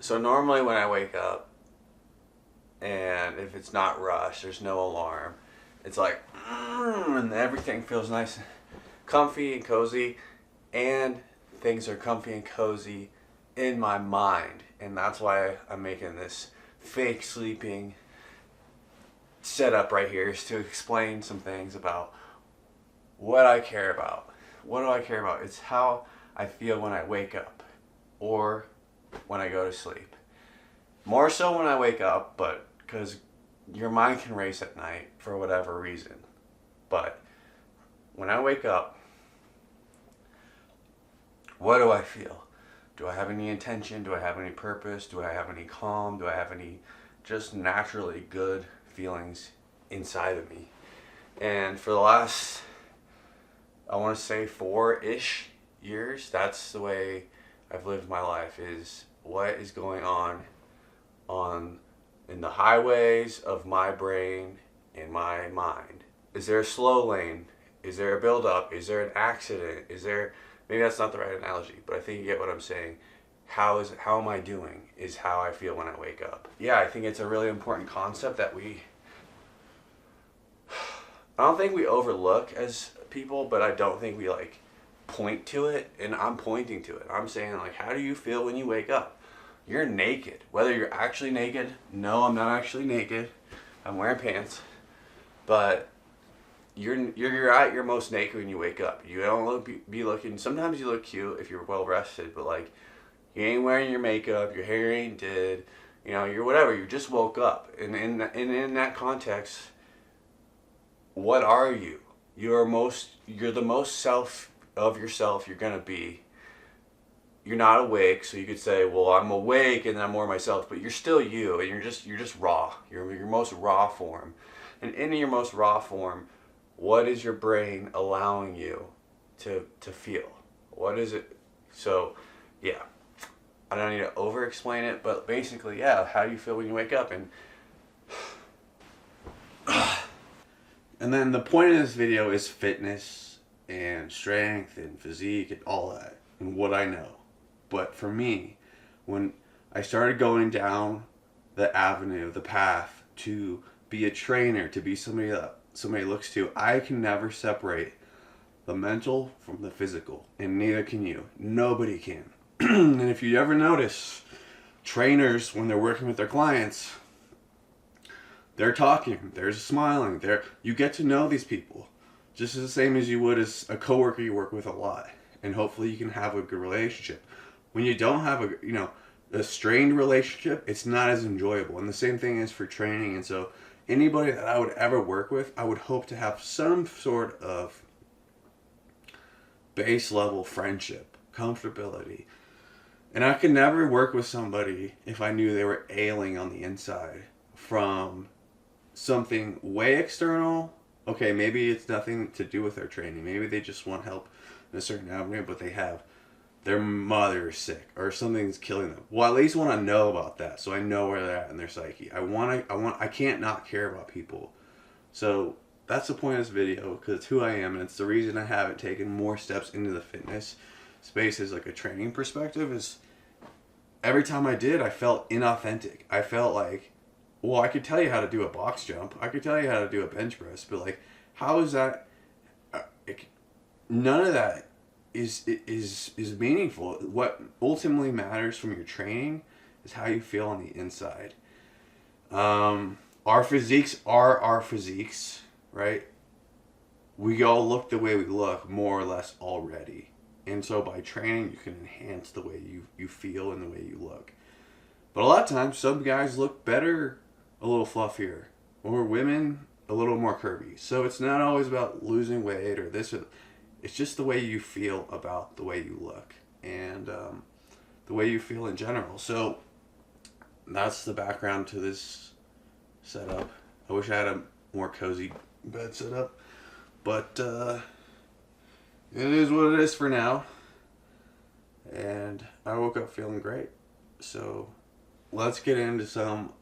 So normally when I wake up, and if it's not rushed, there's no alarm, it's like, and everything feels nice and comfy and cozy, and things are comfy and cozy in my mind. And that's why I'm making this fake sleeping setup right here, is to explain some things about what I care about. What do I care about? It's how I feel when I wake up or when I go to sleep. More so when I wake up, but because your mind can race at night for whatever reason. But when I wake up, what do I feel? Do I have any intention? Do I have any purpose? Do I have any calm? Do I have any just naturally good feelings inside of me? And for the last, I want to say 4-ish years, that's the way I've lived my life, is what is going on in the highways of my brain and my mind. Is there a slow lane? Is there a build-up? Is there an accident? Is there, maybe that's not the right analogy, but I think you get what I'm saying. How am I doing is how I feel when I wake up. Yeah, I think it's a really important concept that I don't think we overlook as people, but I don't think we like point to it, and I'm pointing to it. I'm saying, like, how do you feel when you wake up? You're naked. Whether you're actually naked, no, I'm not actually naked. I'm wearing pants. But you're at your most naked when you wake up. You don't be looking, sometimes you look cute if you're well rested, but like, you ain't wearing your makeup, your hair ain't did, you know, you're whatever, you just woke up. And in that context, what are you? You're the most self of yourself you're gonna be. You're not awake, so you could say, well, I'm awake and I'm more myself, but you're still you, and you're just raw. You're your most raw form. And in your most raw form, what is your brain allowing you to feel? What is it? So, yeah. I don't need to over explain it, but basically, yeah, how do you feel when you wake up? And then the point of this video is fitness and strength and physique and all that and what I know. But for me, when I started going down the avenue, the path to be a trainer, to be somebody that somebody looks to, I can never separate the mental from the physical, and neither can you. Nobody can. And if you ever notice, trainers, when they're working with their clients, they're talking, they're smiling, you get to know these people just as the same as you would as a coworker you work with a lot, and hopefully you can have a good relationship. When you don't have a strained relationship, it's not as enjoyable. And the same thing is for training. And so anybody that I would ever work with, I would hope to have some sort of base level friendship, comfortability. And I could never work with somebody if I knew they were ailing on the inside from something way external. Okay, maybe it's nothing to do with their training. Maybe they just want help in a certain avenue, but they have their mother is sick or something's killing them. Well, at least want to know about that, so I know where they're at in their psyche. I can't not care about people. So that's the point of this video, because it's who I am, and it's the reason I haven't taken more steps into the fitness space as like a training perspective. Is every time I did, I felt inauthentic. I felt like, well, I could tell you how to do a box jump. I could tell you how to do a bench press, but like, how is that? None of that is meaningful. What ultimately matters from your training is how you feel on the inside. Our physiques are our physiques, right? We all look the way we look, more or less, already. And so by training, you can enhance the way you feel and the way you look. But a lot of times, some guys look better a little fluffier, or women a little more curvy. So it's not always about losing weight or this or it's just the way you feel about the way you look, and the way you feel in general. So that's the background to this setup. I wish I had a more cozy bed setup, but it is what it is for now. And I woke up feeling great. So let's get into some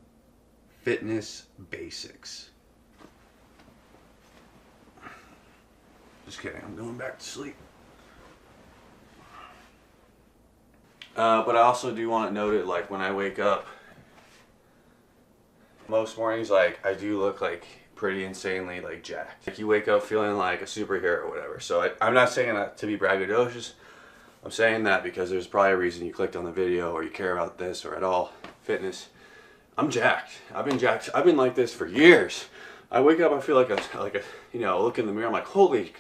fitness basics. Just kidding, I'm going back to sleep. But I also do want to note it, like when I wake up, most mornings, like I do look like pretty insanely like jacked. Like you wake up feeling like a superhero or whatever. So I'm not saying that to be braggadocious. I'm saying that because there's probably a reason you clicked on the video or you care about this or at all fitness. I'm jacked. I've been jacked. I've been like this for years. I wake up, I feel like a you know, look in the mirror, I'm like, holy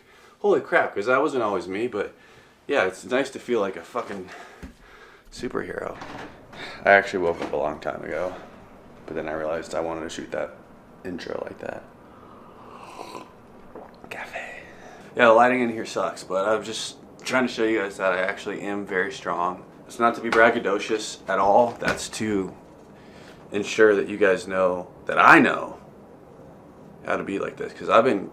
crap, because that wasn't always me. But yeah, it's nice to feel like a fucking superhero. I actually woke up a long time ago, but then I realized I wanted to shoot that intro like that. Cafe. Yeah, the lighting in here sucks, but I'm just trying to show you guys that I actually am very strong. It's not to be braggadocious at all. That's to ensure that you guys know that I know how to be like this, because I've been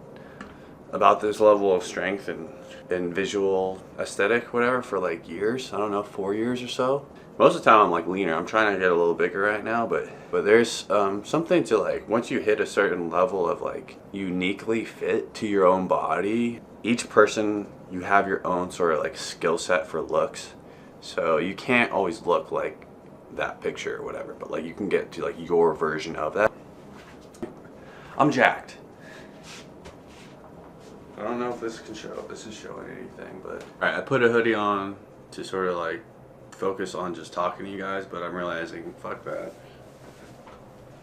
about this level of strength and visual aesthetic, whatever, for like years. I don't know, 4 years or so. Most of the time I'm like leaner. I'm trying to get a little bigger right now, but there's something to like, once you hit a certain level of like uniquely fit to your own body, each person, you have your own sort of like skill set for looks. So you can't always look like that picture or whatever, but like you can get to like your version of that. I'm jacked. I don't know if this is showing anything, but alright, I put a hoodie on to sort of like focus on just talking to you guys, but I'm realizing, fuck that.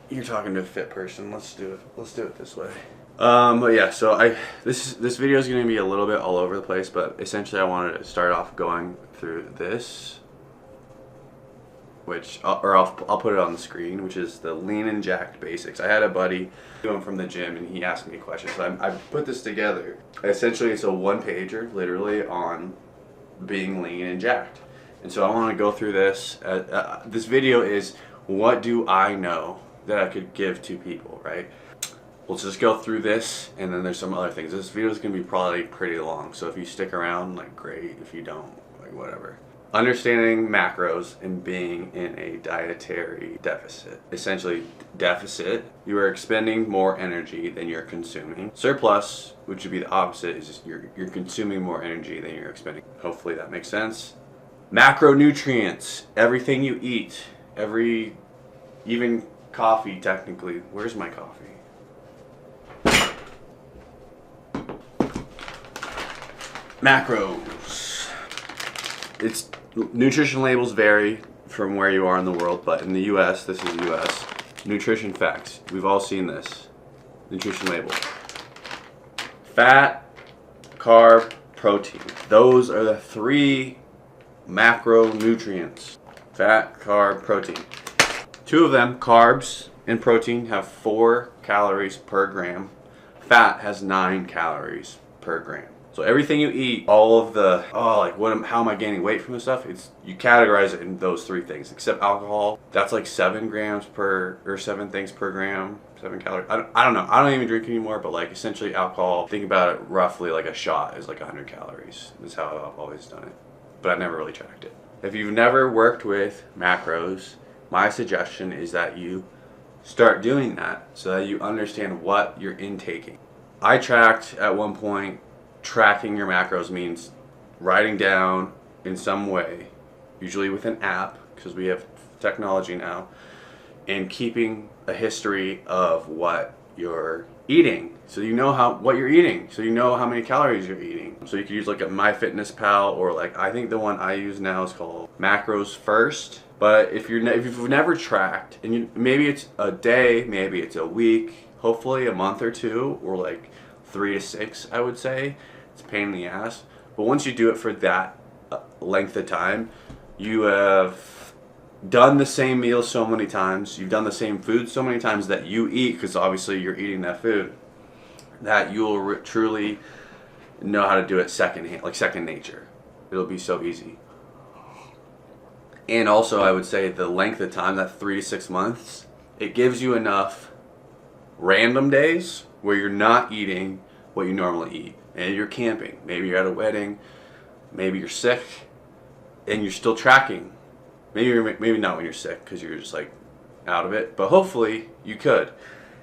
You're talking to a fit person. Let's do it this way. But yeah, so this video is going to be a little bit all over the place, but essentially I wanted to start off going through this, which I'll put it on the screen, which is the lean and jacked basics. I had a buddy doing from the gym, and he asked me questions. So I put this together. Essentially, it's a one-pager, literally, on being lean and jacked. And so I want to go through this. This video is, what do I know that I could give to people, right? We'll just go through this, and then there's some other things. This video is going to be probably pretty long, so if you stick around, like, great. If you don't, like, whatever. Understanding macros and being in a dietary deficit. Essentially, deficit, you are expending more energy than you're consuming. Surplus, which would be the opposite, is just you're consuming more energy than you're expending. Hopefully that makes sense. Macronutrients, everything you eat, even coffee technically. Where's my coffee? Macros. It's nutrition labels vary from where you are in the world, but in the US, this is the US. Nutrition facts. We've all seen this. Nutrition label. Fat, carb, protein. Those are the three macronutrients. Fat, carb, protein. Two of them, carbs and protein, have 4 calories per gram. Fat has 9 calories per gram. So everything you eat, all of the, how am I gaining weight from this stuff? You categorize it in those 3 things, except alcohol. That's like 7 things per gram, 7 calories. I don't know. I don't even drink anymore, but like essentially alcohol, think about it roughly like a shot is like 100 calories. That's how I've always done it. But I've never really tracked it. If you've never worked with macros, my suggestion is that you start doing that so that you understand what you're intaking. I tracked at one point. Tracking your macros means writing down in some way, usually with an app, because we have technology now, and keeping a history of what you're eating, so you know what you're eating, so you know how many calories you're eating. So you could use like a MyFitnessPal, or like I think the one I use now is called Macros First. But if you've never tracked, and maybe it's a day, maybe it's a week, hopefully a month or 2, or like 3 to 6, I would say. It's a pain in the ass. But once you do it for that length of time, you have done the same meal so many times, you've done the same food so many times that you eat, because obviously you're eating that food, that you will truly know how to do it second nature. It'll be so easy. And also, I would say the length of time, that 3 to 6 months, it gives you enough random days where you're not eating what you normally eat. And you're camping. Maybe you're at a wedding. Maybe you're sick. And you're still tracking. Maybe not when you're sick, because you're just like out of it. But hopefully you could.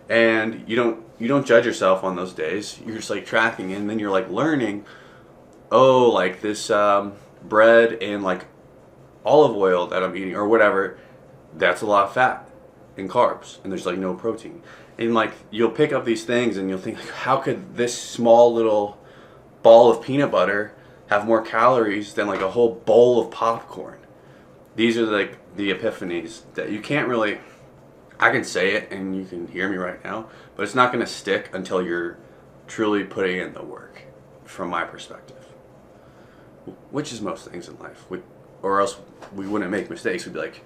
And you don't judge yourself on those days. You're just like tracking, and then you're like learning, oh, like this bread and like olive oil that I'm eating or whatever, that's a lot of fat and carbs, and there's like no protein. And like you'll pick up these things and you'll think, like, how could this small little ball of peanut butter have more calories than like a whole bowl of popcorn? These are like the epiphanies that you can't really, I can say it and you can hear me right now, but it's not going to stick until you're truly putting in the work, from my perspective. Which is most things in life. Or else we wouldn't make mistakes. We'd be like,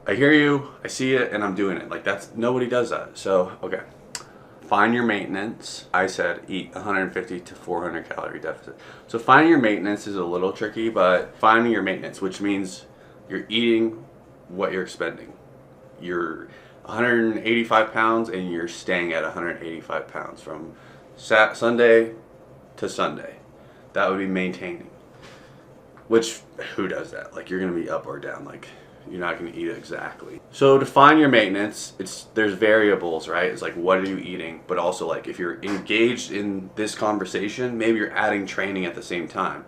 I hear you, I see it, and I'm doing it. Like nobody does that. So, okay. Find your maintenance. I said eat 150 to 400 calorie deficit. So finding your maintenance is a little tricky, but finding your maintenance, which means you're eating what you're expending. You're 185 pounds and you're staying at 185 pounds from Sunday to Sunday. That would be maintaining. Which, who does that? Like, you're going to be up or down. Like, you're not going to eat exactly. So to find your maintenance, there's variables, right? It's like, what are you eating? But also, like, if you're engaged in this conversation, maybe you're adding training at the same time.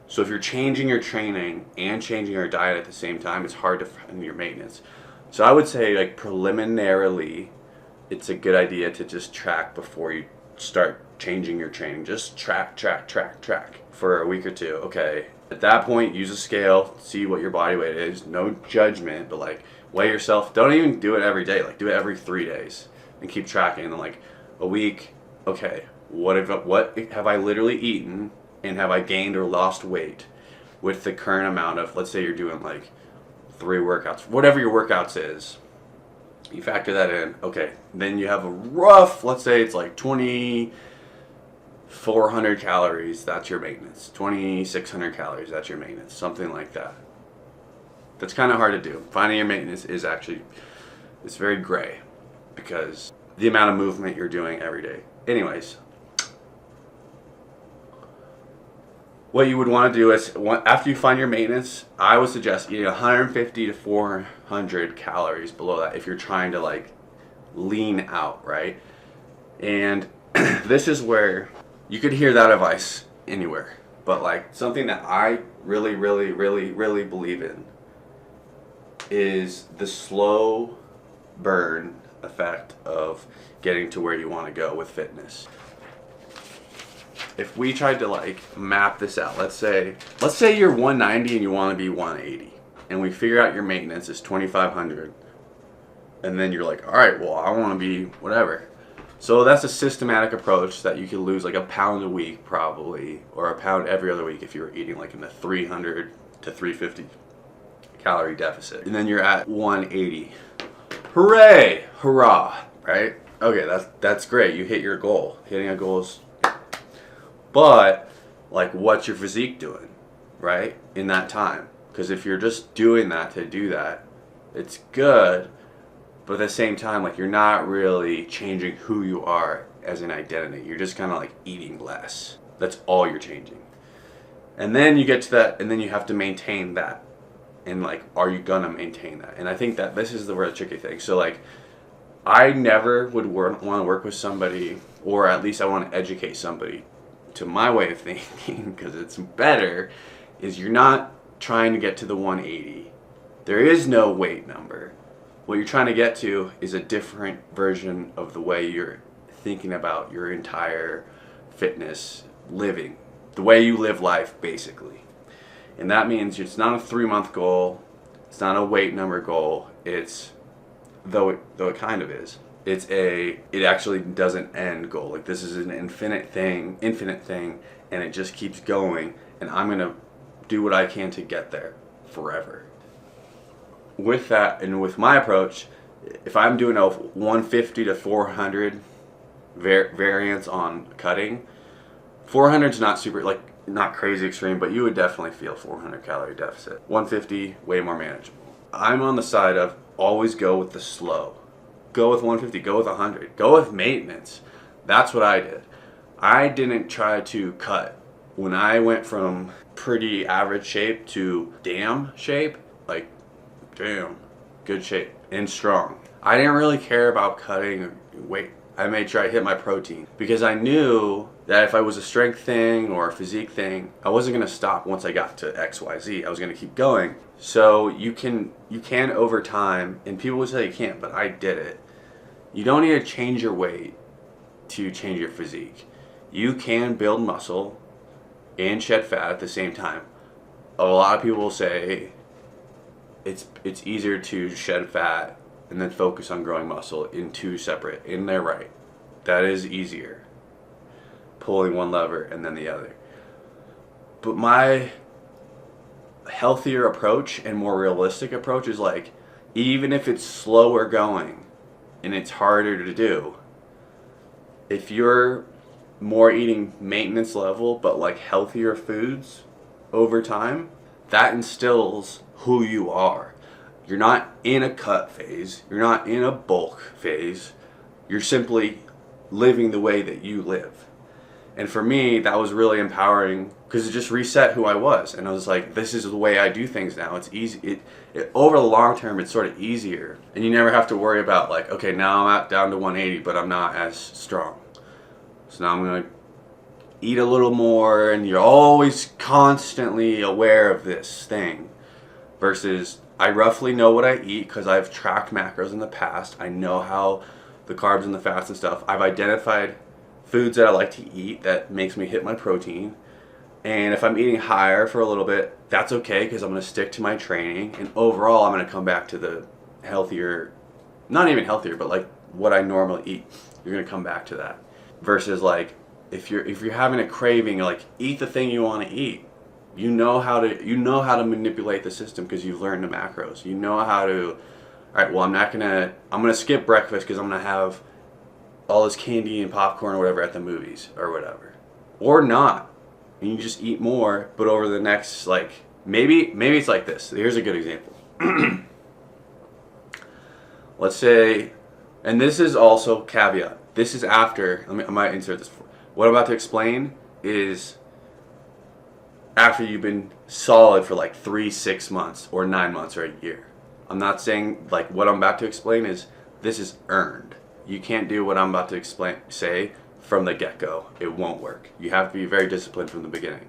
So if you're changing your training and changing your diet at the same time, it's hard to find your maintenance. So I would say, like, preliminarily, it's a good idea to just track before you start changing your training. Just track for a week or two. Okay, at that point, use a scale, see what your body weight is. No judgment, but like weigh yourself. Don't even do it every day. Like do it every 3 days and keep tracking. And then like a week, okay, what have I literally eaten and have I gained or lost weight with the current amount of, let's say you're doing like 3 workouts, whatever your workouts is. You factor that in. Okay, then you have a rough, let's say it's like 2,400 calories, that's your maintenance. 2,600 calories, that's your maintenance. Something like that. That's kind of hard to do. Finding your maintenance is actually, it's very gray because the amount of movement you're doing every day. Anyways, what you would want to do is, after you find your maintenance, I would suggest eating 150 to 400 calories below that if you're trying to like lean out, right? And this is where you could hear that advice anywhere, but like something that I really believe in is the slow burn effect of getting to where you want to go with fitness. If we tried to like map this out, let's say you're 190 and you want to be 180, and we figure out your maintenance is 2,500, and then you're like, all right, well, I want to be whatever. So that's a systematic approach that you could lose like a pound a week probably, or a pound every other week if you were eating like in the 300 to 350 calorie deficit, and then you're at 180. Hooray, hurrah, right? Okay, that's great. You hit your goal. Hitting a goal is, but like, what's your physique doing, right, in that time? Because if you're just doing that to do that, it's good, but at the same time, like, you're not really changing who you are as an identity. You're just kind of like eating less. That's all you're changing. And then you get to that, and then you have to maintain that. And like, are you gonna maintain that? And I think that this is the real tricky thing. So like, I never would want to work with somebody, or at least I want to educate somebody to my way of thinking, because it's better, is you're not trying to get to the 180. There is no weight number. What you're trying to get to is a different version of the way you're thinking about your entire fitness living, the way you live life, basically. And that means it's not a 3-month goal, it's not a weight number goal, it's, though it kind of is, it actually doesn't end goal. Like, this is an infinite thing, and it just keeps going, and I'm gonna do what I can to get there forever. With that, and with my approach, if I'm doing a 150 to 400 variance on cutting, 400 is not super, like, not crazy extreme, but you would definitely feel 400 calorie deficit. 150, way more manageable. I'm on the side of always go with the slow. Go with 150, go with 100, go with maintenance. That's what I did. I didn't try to cut. When I went from pretty average shape to damn shape, like damn, good shape and strong, I didn't really care about cutting weight I made sure I hit my protein because I knew that if I was a strength thing or a physique thing, I wasn't going to stop once I got to XYZ. I was going to keep going. So you can over time, and people would say you can't, but I did it. You don't need to change your weight to change your physique. You can build muscle and shed fat at the same time. A lot of people will say it's easier to shed fat and then focus on growing muscle in two separate, and they're right. That is easier, pulling one lever and then the other. But my healthier approach and more realistic approach is like, even if it's slower going and it's harder to do, if you're more eating maintenance level but like healthier foods over time, that instills who you are. You're not in a cut phase. You're not in a bulk phase. You're simply living the way that you live. And for me, that was really empowering because it just reset who I was. And I was like, this is the way I do things now. It's easy. Over the long term, it's sort of easier. And you never have to worry about like, okay, now I'm down to 180, but I'm not as strong. So now I'm going to eat a little more, and you're always constantly aware of this thing. Versus, I roughly know what I eat because I've tracked macros in the past. I know how the carbs and the fats and stuff. I've identified foods that I like to eat that makes me hit my protein. And if I'm eating higher for a little bit, that's okay because I'm going to stick to my training. And overall, I'm going to come back to the healthier, not even healthier, but like what I normally eat. You're going to come back to that. Versus like, if you're having a craving, like eat the thing you want to eat. You know how to manipulate the system because you've learned the macros. You know how to, all right, well, I'm gonna skip breakfast because I'm gonna have all this candy and popcorn or whatever at the movies or whatever. Or not. And you just eat more, but over the next, like, maybe it's like this. Here's a good example. Let's say, and this is also caveat. This is after, I might insert this. What I'm about to explain is after you've been solid for like 3, 6 months or 9 months or a year. I'm not saying like what I'm about to explain is this is earned. You can't do what I'm about to say from the get-go. It won't work. You have to be very disciplined from the beginning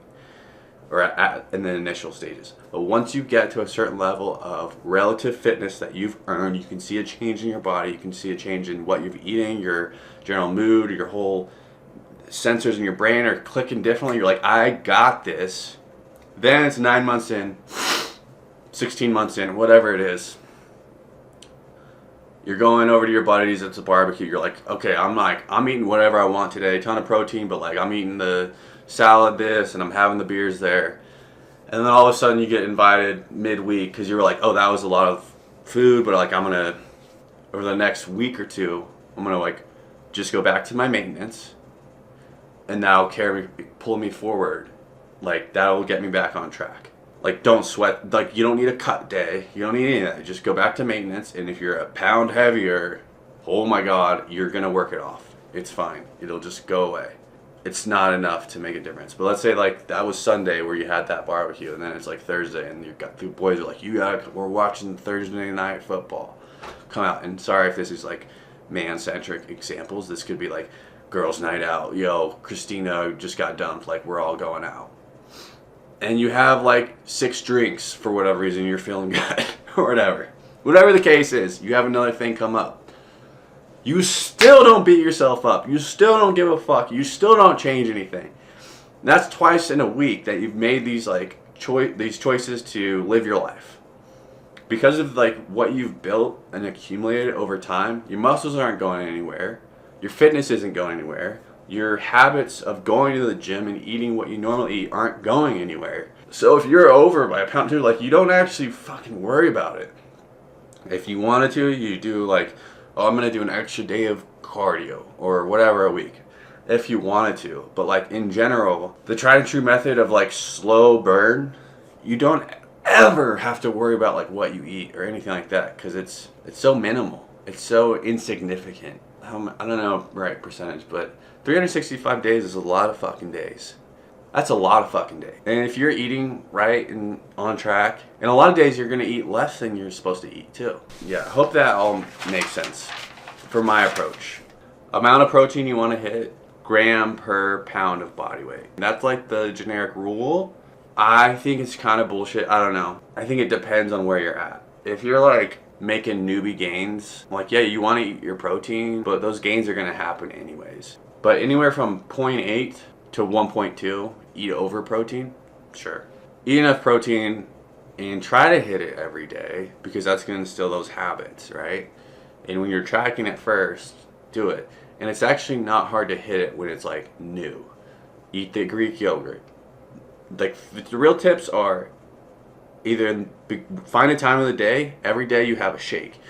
or in the initial stages. But once you get to a certain level of relative fitness that you've earned, you can see a change in your body. You can see a change in what you're eating, your general mood, your whole sensors in your brain are clicking differently. You're like, I got this. Then it's 9 months in, 16 months in, whatever it is. You're going over to your buddies at the barbecue. You're like, okay, I'm eating whatever I want today, ton of protein, but like I'm eating the salad this and I'm having the beers there. And then all of a sudden you get invited midweek because you were like, oh, that was a lot of food, but like I'm gonna, over the next week or two, I'm gonna like just go back to my maintenance. And that'll pull me forward. Like, that'll get me back on track. Like, don't sweat. Like, you don't need a cut day. You don't need any of that. Just go back to maintenance. And if you're a pound heavier, oh my God, you're going to work it off. It's fine. It'll just go away. It's not enough to make a difference. But let's say, like, that was Sunday where you had that barbecue. And then it's, like, Thursday. And the boys are like, we're watching Thursday night football. Come out. And sorry if this is, like, man-centric examples. This could be, like, girls' night out. Yo, Christina just got dumped. Like, we're all going out. And you have like 6 drinks for whatever reason. You're feeling good or whatever. Whatever the case is, you have another thing come up. You still don't beat yourself up. You still don't give a fuck. You still don't change anything. And that's twice in a week that you've made these like these choices to live your life. Because of like what you've built and accumulated over time, your muscles aren't going anywhere. Your fitness isn't going anywhere. Your habits of going to the gym and eating what you normally eat aren't going anywhere. So if you're over by a pound or two, like you don't actually fucking worry about it. If you wanted to, you do like, oh, I'm going to do an extra day of cardio or whatever a week. If you wanted to. But like in general, the tried and true method of like slow burn, you don't ever have to worry about like what you eat or anything like that because it's so minimal. It's so insignificant. I don't know right percentage, but 365 days is a lot of fucking days. That's a lot of fucking days. And if you're eating right and on track, and a lot of days you're going to eat less than you're supposed to eat too. Yeah, I hope that all makes sense for my approach. Amount of protein you want to hit, gram per pound of body weight. That's like the generic rule. I think it's kind of bullshit. I don't know. I think it depends on where you're at. If you're like making newbie gains, like yeah, you want to eat your protein, but those gains are going to happen anyways. But anywhere from 0.8 to 1.2, eat over protein, sure. Eat enough protein and try to hit it every day because that's going to instill those habits, right? And when you're tracking it first, do it. And it's actually not hard to hit it when it's like new. Eat the Greek yogurt. Like the real tips are either find a time of the day. Every day you have a shake.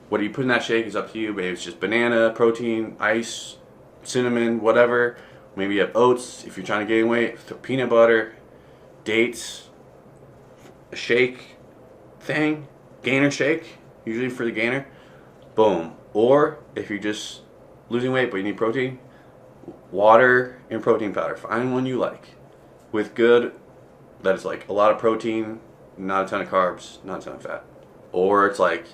What do you put in that shake is up to you. Maybe it's just banana, protein, ice, cinnamon, whatever. Maybe you have oats if you're trying to gain weight. Peanut butter, dates, a shake thing, gainer shake, usually for the gainer. Boom. Or if you're just losing weight but you need protein, water and protein powder. Find one you like. With good, that is like a lot of protein, not a ton of carbs, not a ton of fat. Or it's like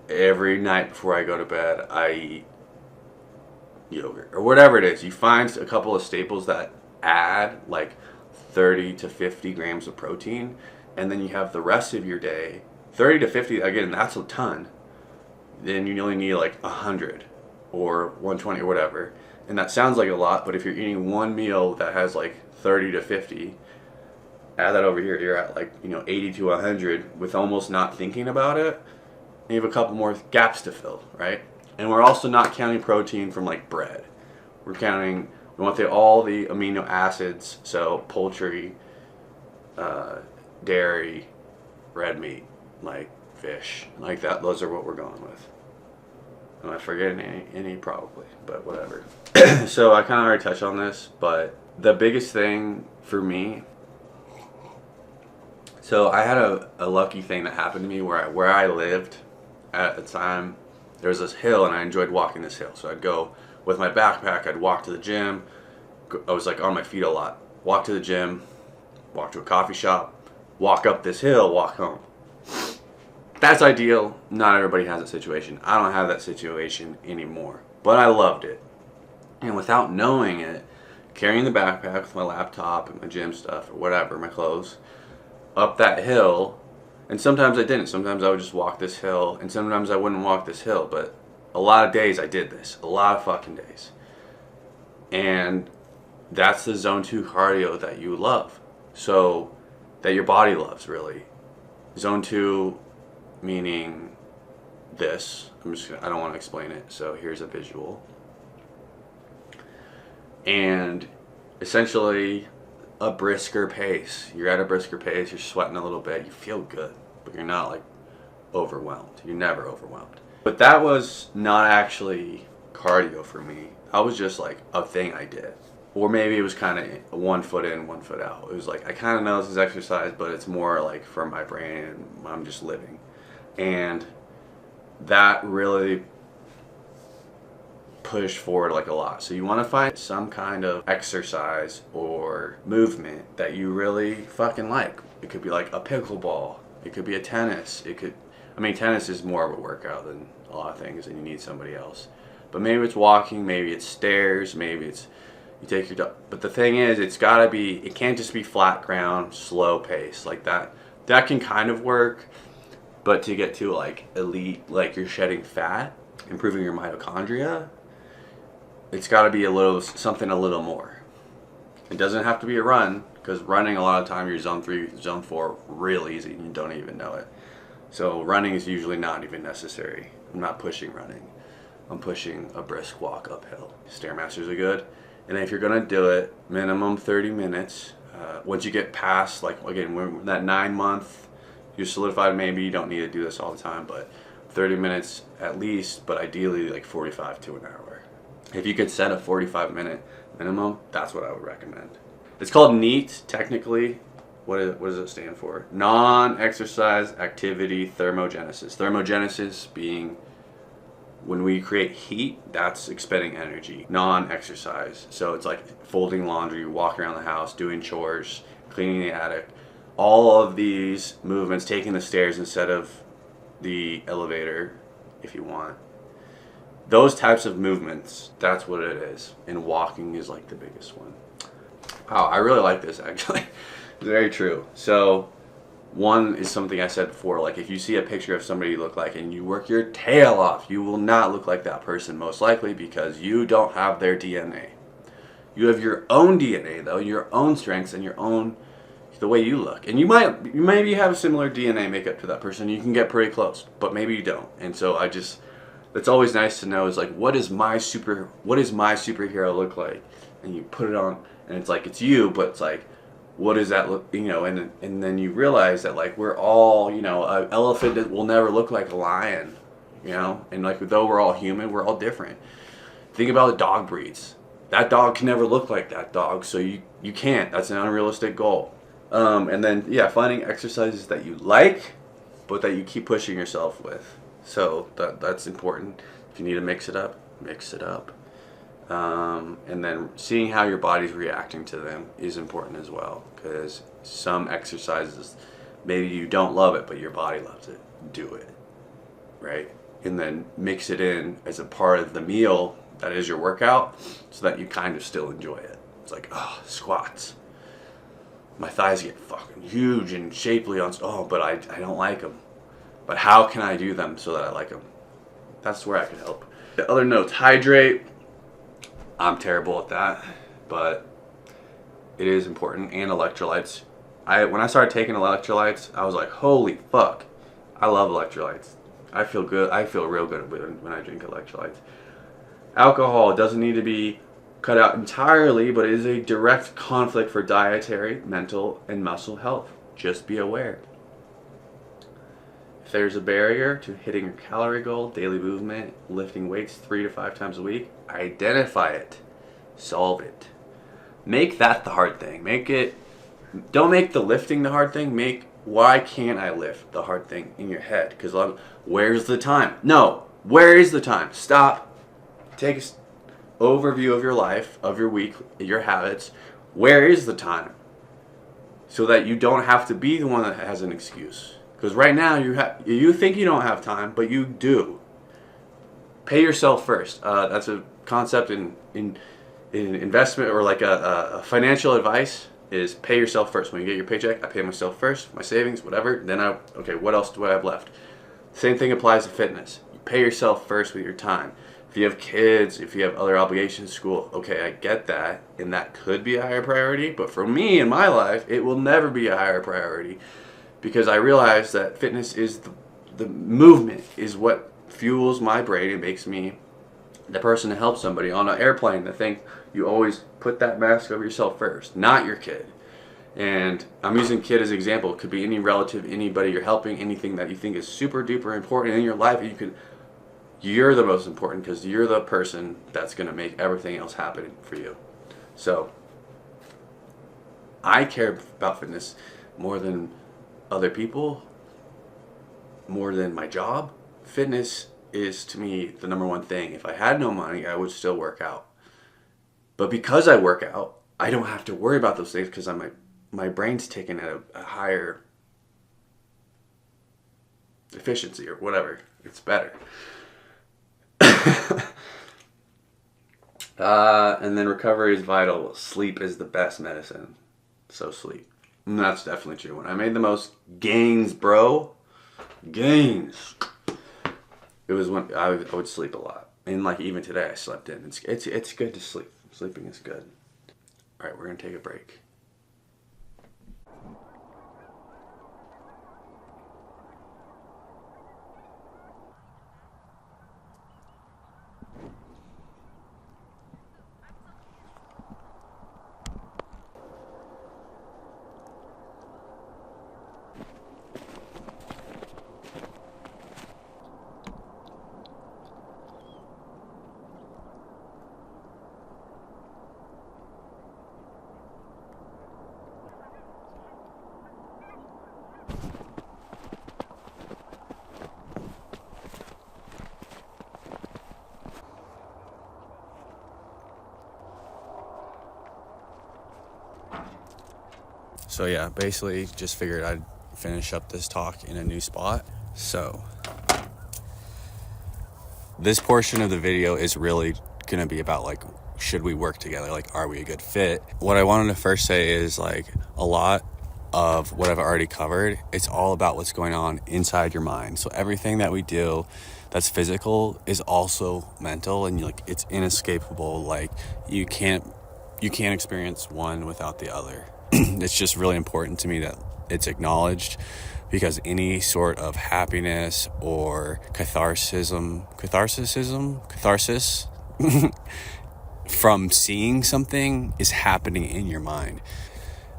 every night before I go to bed, I eat yogurt or whatever it is. You find a couple of staples that add like 30 to 50 grams of protein, and then you have the rest of your day 30 to 50. Again, that's a ton. Then you only need like 100 or 120 or whatever, and that sounds like a lot, but if you're eating one meal that has like 30 to 50, add that over here, you're at like 80 to 100 with almost not thinking about it. And you have a couple more gaps to fill, right? And we're also not counting protein from like bread. We want all the amino acids, so poultry, dairy, red meat, like fish, like that. Those are what we're going with. Am I forgetting any probably, but whatever. So I kind of already touched on this, but the biggest thing for me, so I had a lucky thing that happened to me where I lived at the time. There was this hill and I enjoyed walking this hill. So I'd go with my backpack, I'd walk to the gym. I was like on my feet a lot. Walk to the gym, walk to a coffee shop, walk up this hill, walk home. That's ideal. Not everybody has that situation. I don't have that situation anymore, but I loved it. And without knowing it, carrying the backpack with my laptop and my gym stuff or whatever, my clothes, up that hill, and sometimes I didn't. Sometimes I would just walk this hill, and sometimes I wouldn't walk this hill, but a lot of days I did this. A lot of fucking days. And that's the zone 2 cardio that you love. So, that your body loves, really. Zone 2 meaning this. I don't want to explain it, so here's a visual. And essentially a brisker pace. You're at a brisker pace, you're sweating a little bit, you feel good, but you're not like overwhelmed. You're never overwhelmed. But that was not actually cardio for me. I was just like a thing I did. Or maybe it was kind of 1 foot in, 1 foot out. It was like, I kind of know this is exercise, but it's more like for my brain and I'm just living. And that really pushed forward like a lot. So you want to find some kind of exercise or movement that you really fucking like. It could be like a pickleball. It could be a tennis. Tennis is more of a workout than a lot of things and you need somebody else. But maybe it's walking, maybe it's stairs, maybe it's you take your dog. But the thing is, it can't just be flat ground, slow pace like that. That can kind of work, but to get to like elite, like you're shedding fat, improving your mitochondria, it's got to be something a little more. It doesn't have to be a run, because running a lot of time you're zone 3, zone 4 real easy and you don't even know it. So running is usually not even necessary. I'm not pushing running. I'm pushing a brisk walk uphill. Stairmasters are good. And if you're going to do it, minimum 30 minutes. Once you get past, like, again, we're that 9-month, you're solidified, maybe you don't need to do this all the time, but 30 minutes at least, but ideally like 45 to an hour. If you could set a 45-minute minimum, that's what I would recommend. It's called NEAT, technically. What does it stand for? Non-exercise activity thermogenesis. Thermogenesis being when we create heat, that's expending energy. Non-exercise. So it's like folding laundry, walking around the house, doing chores, cleaning the attic. All of these movements, taking the stairs instead of the elevator, if you want. those types of movements, that's what it is. And walking is like the biggest one. Wow, I really like this actually. It's very true. So one is something I said before, like if you see a picture of somebody you look like and you work your tail off, you will not look like that person most likely because you don't have their DNA. You have your own DNA though, your own strengths and your own, the way you look. And you maybe have a similar DNA makeup to that person. You can get pretty close, but maybe you don't. And so it's always nice to know is like, what is my superhero look like? And you put it on and it's like, it's you, but it's like, what does that look, and then you realize that like we're all, an elephant that will never look like a lion, and like though we're all human, we're all different. Think about the dog breeds. That dog can never look like that dog, so you can't. That's an unrealistic goal. And then finding exercises that you like, but that you keep pushing yourself with. So that's important. If you need to mix it up, mix it up. And then seeing how your body's reacting to them is important as well, because some exercises, maybe you don't love it, but your body loves it. Do it, right? And then mix it in as a part of the meal that is your workout so that you kind of still enjoy it. It's like, squats. My thighs get fucking huge and shapely but I don't like them. But how can I do them so that I like them? That's where I can help. The other notes, hydrate. I'm terrible at that, but it is important. And electrolytes. When I started taking electrolytes, I was like, holy fuck, I love electrolytes. I feel good. I feel real good when I drink electrolytes. Alcohol doesn't need to be cut out entirely, but it is a direct conflict for dietary, mental, and muscle health. Just be aware. If there's a barrier to hitting your calorie goal, daily movement, lifting weights 3 to 5 times a week, identify it. Solve it. Make that the hard thing. Don't make the lifting the hard thing. Make why can't I lift the hard thing in your head. Because where's the time? No. Where is the time? Stop. Take an overview of your life, of your week, your habits. Where is the time? So that you don't have to be the one that has an excuse. Because right now you think you don't have time, but you do. Pay yourself first. That's a concept in investment, or like a financial advice is pay yourself first. When you get your paycheck, I pay myself first, my savings, whatever. Then what else do I have left? Same thing applies to fitness. You pay yourself first with your time. If you have kids, if you have other obligations, school, okay, I get that, and that could be a higher priority. But for me in my life, it will never be a higher priority. Because I realize that fitness is the movement is what fuels my brain and makes me the person to help somebody on an airplane. I think you always put that mask over yourself first, not your kid. And I'm using kid as an example. It could be any relative, anybody you're helping, anything that you think is super duper important in your life. You're the most important because you're the person that's going to make everything else happen for you. So I care about fitness more than other people, more than my job. Fitness is to me the number one thing. If I had no money, I would still work out. But because I work out, I don't have to worry about those things because my brain's taken at a higher efficiency or whatever. It's better. And then recovery is vital. Sleep is the best medicine. So sleep. And that's definitely true. When I made the most gains, it was when I would sleep a lot. And like even today I slept in. It's good to sleep. Sleeping is good. All right, we're going to take a break. So yeah, basically just figured I'd finish up this talk in a new spot. So this portion of the video is really going to be about like, should we work together? Like, are we a good fit? What I wanted to first say is like a lot of what I've already covered, it's all about what's going on inside your mind. So everything that we do that's physical is also mental, and like it's inescapable. Like you can't experience one without the other. It's just really important to me that it's acknowledged, because any sort of happiness or catharsis from seeing something is happening in your mind.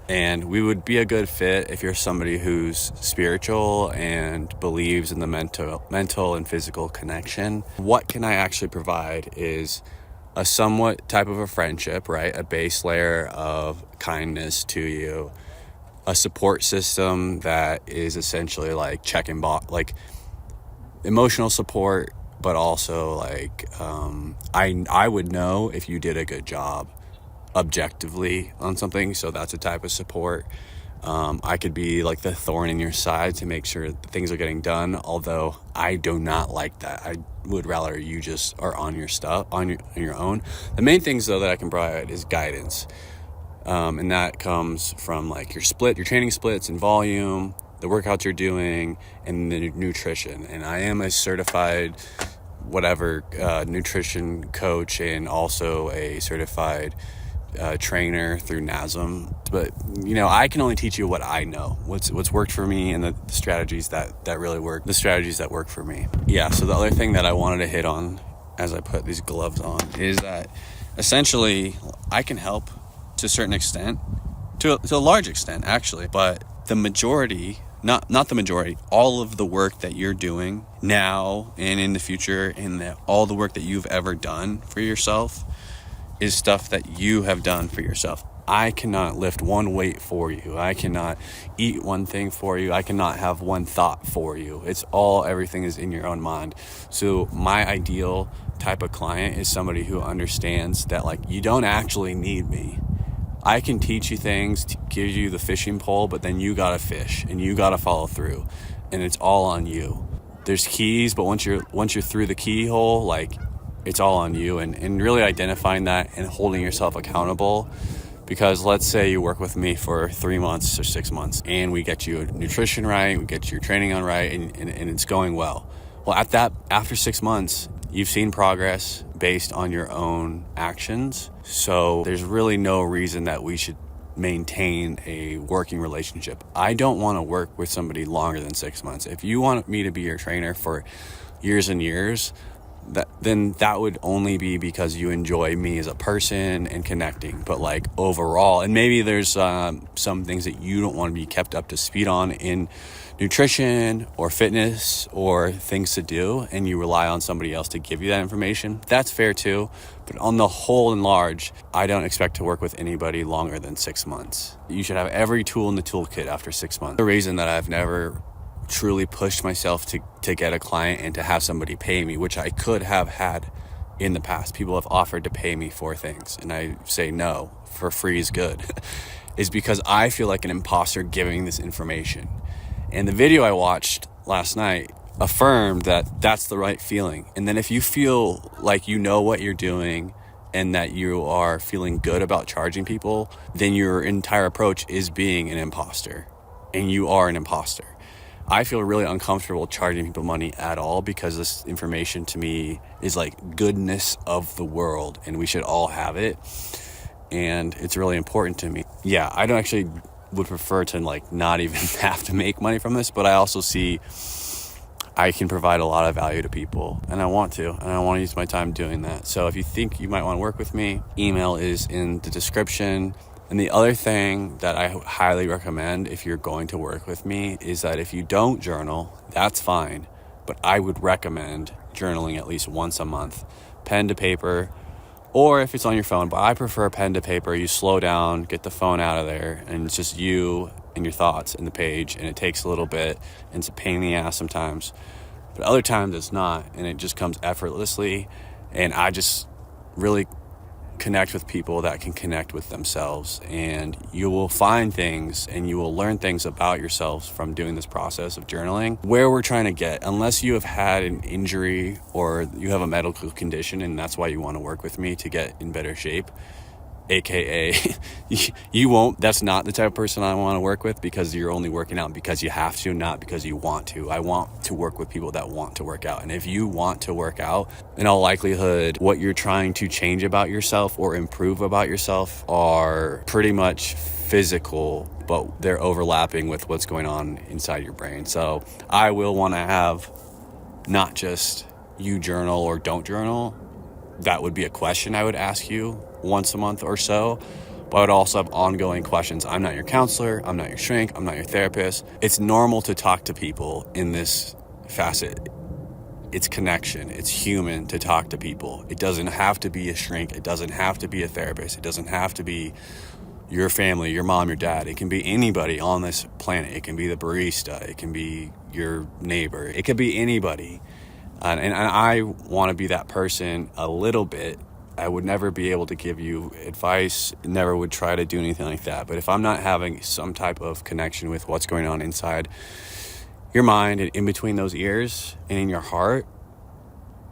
And we would be a good fit if you're somebody who's spiritual and believes in the mental and physical connection. What can I actually provide is a somewhat type of a friendship, right? A base layer of kindness to you, a support system that is essentially like like emotional support, but also like I would know if you did a good job objectively on something, so that's a type of support. I could be like the thorn in your side to make sure that things are getting done, although I do not like that. I would rather you just are on your stuff on your own. The main things though that I can provide is guidance, and that comes from like your training splits and volume, the workouts you're doing, and the nutrition. And I am a certified nutrition coach, and also a certified trainer through NASM. But I can only teach you what I know, what's worked for me, and the strategies that really work, the strategies that work for me. So the other thing that I wanted to hit on as I put these gloves on is that essentially I can help to a certain extent, to a large extent actually, but the majority, not the majority, all of the work that you're doing now and in the future, and all the work that you've ever done for yourself is stuff that you have done for yourself. I cannot lift one weight for you. I cannot eat one thing for you. I cannot have one thought for you. Everything is in your own mind. So my ideal type of client is somebody who understands that like you don't actually need me. I can teach you things, give you the fishing pole, but then you gotta fish and you gotta follow through, and it's all on you. There's keys, but once you're through the keyhole, like it's all on you, and really identifying that and holding yourself accountable. Because let's say you work with me for 3 months or 6 months, and we get you nutrition right, we get your training on right, and it's going well. Well, after 6 months, you've seen progress based on your own actions. So there's really no reason that we should maintain a working relationship. I don't want to work with somebody longer than 6 months. If you want me to be your trainer for years and years, then that would only be because you enjoy me as a person and connecting. But like overall, and maybe there's some things that you don't want to be kept up to speed on in nutrition or fitness or things to do, and you rely on somebody else to give you that information. That's fair too. But on the whole and large, I don't expect to work with anybody longer than 6 months. You should have every tool in the toolkit after 6 months. The reason that I've never truly pushed myself to get a client and to have somebody pay me, which I could have had in the past. People have offered to pay me for things, and I say no, for free is good, is because I feel like an imposter giving this information. And the video I watched last night affirmed that that's the right feeling. And then if you feel like you know what you're doing and that you are feeling good about charging people, then your entire approach is being an imposter, and you are an imposter. I feel really uncomfortable charging people money at all, because this information to me is like goodness of the world, and we should all have it, and it's really important to me. I don't actually would prefer to like not even have to make money from this, but I also see I can provide a lot of value to people, and I want to use my time doing that. So if you think you might want to work with me, email is in the description. And the other thing that I highly recommend if you're going to work with me is that if you don't journal, that's fine. But I would recommend journaling at least once a month, pen to paper, or if it's on your phone. But I prefer pen to paper. You slow down, get the phone out of there, and it's just you and your thoughts in the page. And it takes a little bit, and it's a pain in the ass sometimes. But other times it's not, and it just comes effortlessly. And I just really connect with people that can connect with themselves, and you will find things and you will learn things about yourselves from doing this process of journaling. Where we're trying to get, unless you have had an injury or you have a medical condition and that's why you want to work with me to get in better shape, aka you won't, that's not the type of person I want to work with, because you're only working out because you have to, not because you want to. I want to work with people that want to work out. And if you want to work out, in all likelihood what you're trying to change about yourself or improve about yourself are pretty much physical, but they're overlapping with what's going on inside your brain. So I will want to have not just you journal or don't journal. That would be a question I would ask you once a month or so, but I would also have ongoing questions. I'm not your counselor, I'm not your shrink, I'm not your therapist. It's normal to talk to people in this facet. It's connection, it's human to talk to people. It doesn't have to be a shrink, it doesn't have to be a therapist, it doesn't have to be your family, your mom, your dad. It can be anybody on this planet. It can be the barista, it can be your neighbor, it could be anybody. And I want to be that person a little bit. I would never be able to give you advice, never would try to do anything like that. But if I'm not having some type of connection with what's going on inside your mind and in between those ears and in your heart,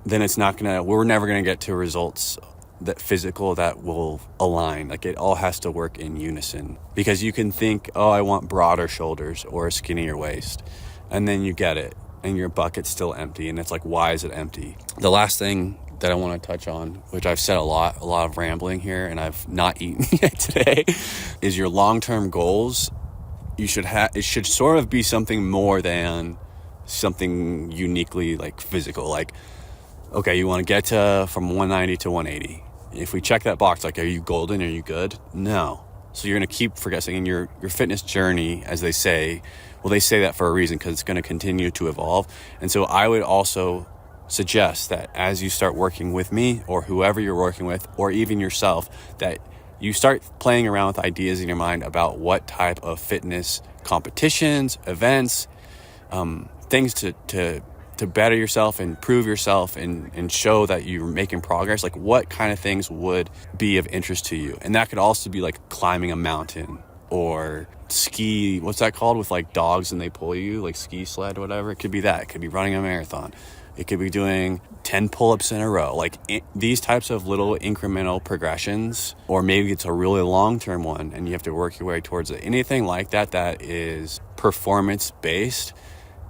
then we're never going to get to results that physical that will align. Like, it all has to work in unison, because you can think, oh, I want broader shoulders or a skinnier waist, and then you get it and your bucket's still empty, and it's like, why is it empty? The last thing that I want to touch on, which I've said a lot of rambling here, and I've not eaten yet today, is your long-term goals. It should sort of be something more than something uniquely like physical. Like, okay, you want to get from 190 to 180. If we check that box, like, are you golden? Are you good? No. So you're going to keep progressing in your fitness journey, as they say. Well, they say that for a reason, because it's going to continue to evolve. And so I would also suggest that as you start working with me, or whoever you're working with, or even yourself, that you start playing around with ideas in your mind about what type of fitness competitions, events, things to better yourself and prove yourself and show that you're making progress. Like, what kind of things would be of interest to you? And that could also be like climbing a mountain, or ski, what's that called, with like dogs and they pull you, like ski sled or whatever. It could be that. It could be running a marathon. It could be doing 10 pull-ups in a row. Like, these types of little incremental progressions, or maybe it's a really long-term one and you have to work your way towards it. Anything like that that is performance-based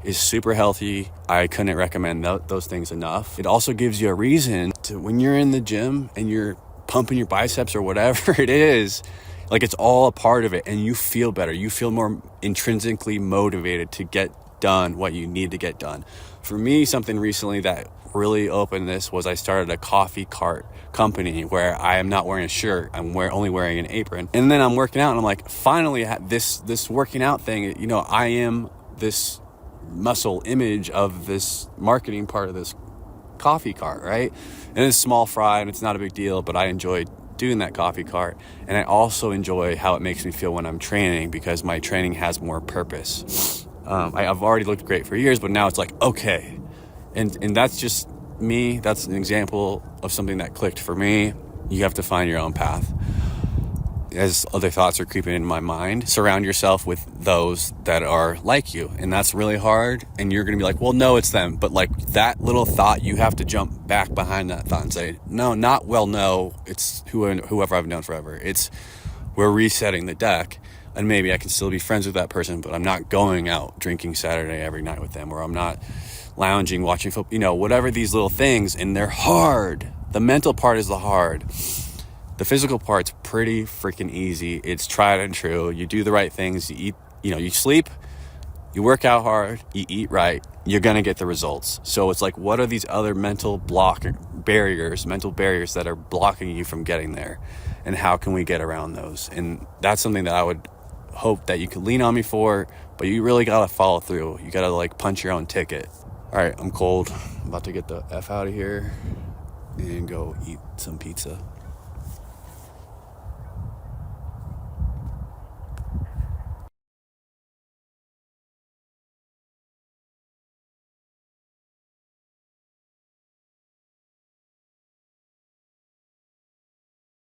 is super healthy. I couldn't recommend those things enough. It also gives you a reason to, when you're in the gym and you're pumping your biceps or whatever it is, like, it's all a part of it, and you feel better. You feel more intrinsically motivated to get done what you need to get done. For me, something recently that really opened this was I started a coffee cart company where I am not wearing a shirt. I'm only wearing an apron. And then I'm working out, and I'm like, finally, this working out thing, you know, I am this muscle image of this marketing part of this coffee cart, right? And it's small fry and it's not a big deal, but I enjoy doing that coffee cart. And I also enjoy how it makes me feel when I'm training, because my training has more purpose. I've already looked great for years, but now it's like, okay. And that's just me. That's an example of something that clicked for me. You have to find your own path. As other thoughts are creeping into my mind, surround yourself with those that are like you. And that's really hard. And you're going to be like, well, no, it's them. But like, that little thought, you have to jump back behind that thought and say, no, it's whoever I've known forever. We're resetting the deck. And maybe I can still be friends with that person, but I'm not going out drinking Saturday every night with them, or I'm not lounging, watching football, whatever these little things. And they're hard. The mental part is the hard. The physical part's pretty freaking easy. It's tried and true. You do the right things. You eat, you sleep, you work out hard, you eat right, you're going to get the results. So it's like, what are these other mental barriers that are blocking you from getting there? And how can we get around those? And that's something that I would hope that you could lean on me for, but you really got to follow through. You got to like punch your own ticket. All right, I'm cold. I'm about to get the F out of here and go eat some pizza.